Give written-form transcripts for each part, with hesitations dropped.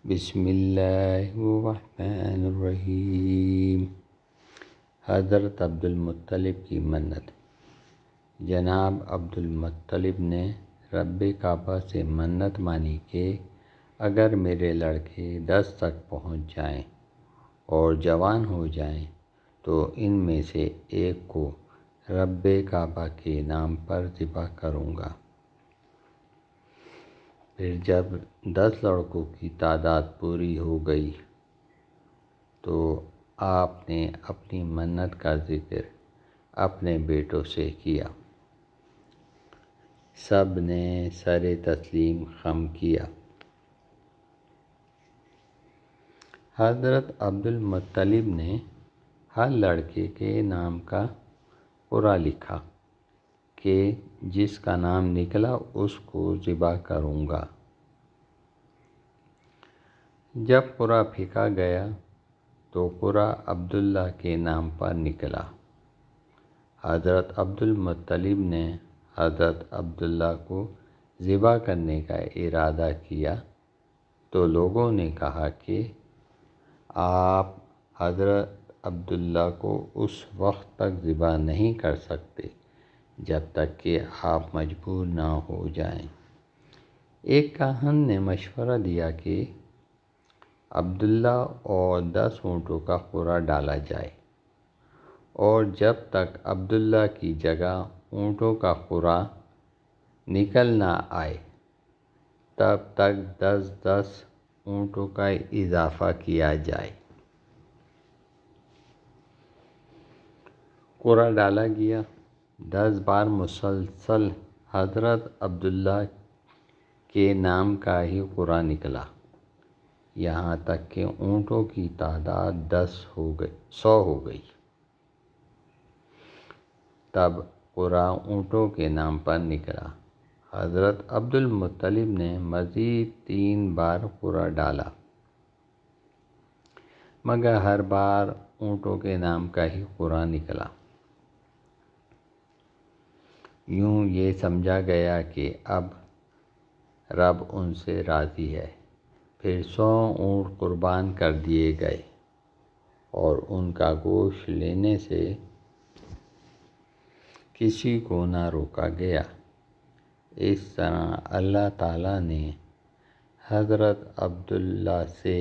بسم اللہ الرحمن الرحیم۔ حضرت عبد المطلب کی منت۔ جناب عبد المطلب نے رب کعبہ سے منت مانی کہ اگر میرے لڑکے 10 تک پہنچ جائیں اور جوان ہو جائیں تو ان میں سے ایک کو رب کعبہ کے نام پر ذبح کروں گا۔ پھر جب 10 لڑکوں کی تعداد پوری ہو گئی تو آپ نے اپنی منت کا ذکر اپنے بیٹوں سے کیا۔ سب نے سر تسلیم خم کیا۔ حضرت عبد المطلب نے ہر لڑکے کے نام کا قرعہ لکھا کہ جس کا نام نکلا اس کو ذبح کروں گا۔ جب قرعہ پھینکا گیا تو قرعہ عبداللہ کے نام پر نکلا۔ حضرت عبد المطلب نے حضرت عبداللہ کو ذبح کرنے کا ارادہ کیا تو لوگوں نے کہا کہ آپ حضرت عبداللہ کو اس وقت تک ذبح نہیں کر سکتے جب تک کہ آپ مجبور نہ ہو جائیں۔ ایک کاہن نے مشورہ دیا کہ عبداللہ اور 10 اونٹوں کا قرعہ ڈالا جائے اور جب تک عبداللہ کی جگہ اونٹوں کا قرعہ نکل نہ آئے تب تک 10 اونٹوں کا اضافہ کیا جائے۔ قرعہ ڈالا گیا۔ 10 بار مسلسل حضرت عبداللہ کے نام کا ہی قرعہ نکلا، یہاں تک کہ اونٹوں کی تعداد 100 ہو گئی۔ تب قرعہ اونٹوں کے نام پر نکلا۔ حضرت عبد المطلب نے مزید 3 بار قرعہ ڈالا مگر ہر بار اونٹوں کے نام کا ہی قرعہ نکلا۔ یوں یہ سمجھا گیا کہ اب رب ان سے راضی ہے۔ پھر 100 اونٹ قربان کر دیے گئے اور ان کا گوشت لینے سے کسی کو نہ روکا گیا۔ اس طرح اللہ تعالیٰ نے حضرت عبداللہ سے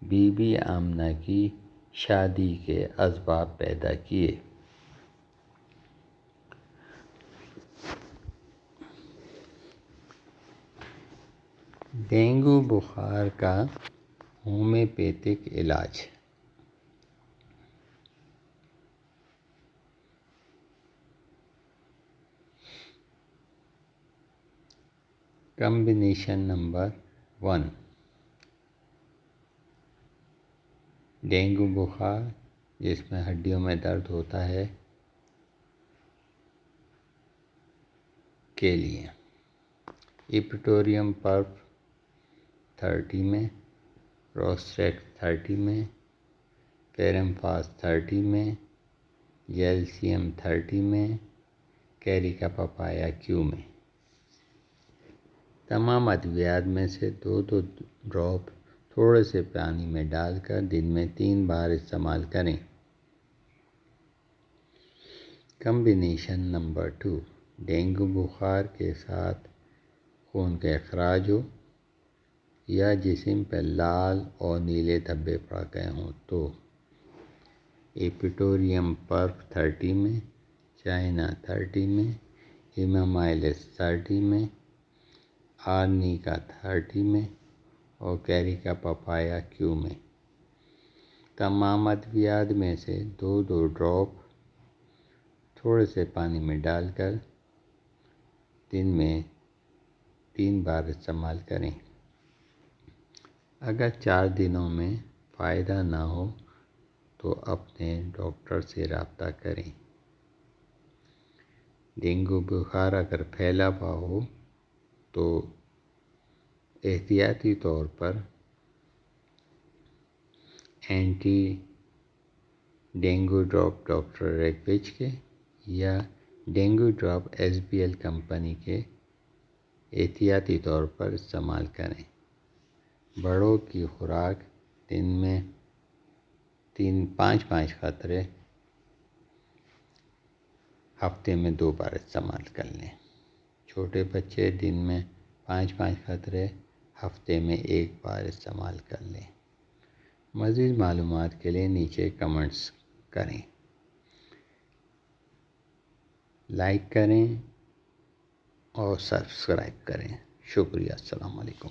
بی بی آمنہ کی شادی کے اسباب پیدا کیے۔ ڈینگو بخار کا ہومیوپیتھک علاج۔ Combination number 1۔ ڈینگو بخار جس میں ہڈیوں میں درد ہوتا ہے کے لیے ایپیٹوریم پرف 30 میں، روسٹیٹ 30 میں، پیرمفاس 30 میں، جیلسیم 30 میں، کیریکا پپایا کیو میں۔ تمام ادویات میں سے 2 ڈراپ تھوڑے سے پانی میں ڈال کر دن میں 3 بار استعمال کریں۔ Combination number 2۔ ڈینگو بخار کے ساتھ خون کا اخراج ہو یا جسم پر لال اور نیلے دھبے پڑ گئے ہوں تو ایپیٹوریم پرف 30 میں، چائنا 30 میں، ہیمامائلس 30 میں، آرنیکا 30 میں اور کیریکا پپایا کیو میں۔ تمام ادویات میں سے 2 ڈراپ تھوڑے سے پانی میں ڈال کر دن میں 3 بار استعمال کریں۔ اگر 4 دنوں میں فائدہ نہ ہو تو اپنے ڈاکٹر سے رابطہ کریں۔ ڈینگو بخار اگر پھیلا ہوا ہو تو احتیاطی طور پر اینٹی ڈینگو ڈراپ ڈاکٹر ریکویچ کے یا ڈینگو ڈراپ SBL کمپنی کے احتیاطی طور پر استعمال کریں۔ بڑوں کی خوراک دن میں 5 قطرے ہفتے میں 2 بار استعمال کر لیں۔ چھوٹے بچے دن میں 5 قطرے ہفتے میں 1 بار استعمال کر لیں۔ مزید معلومات کے لیے نیچے کمنٹس کریں، لائک کریں اور سبسکرائب کریں۔ شکریہ، السلام علیکم۔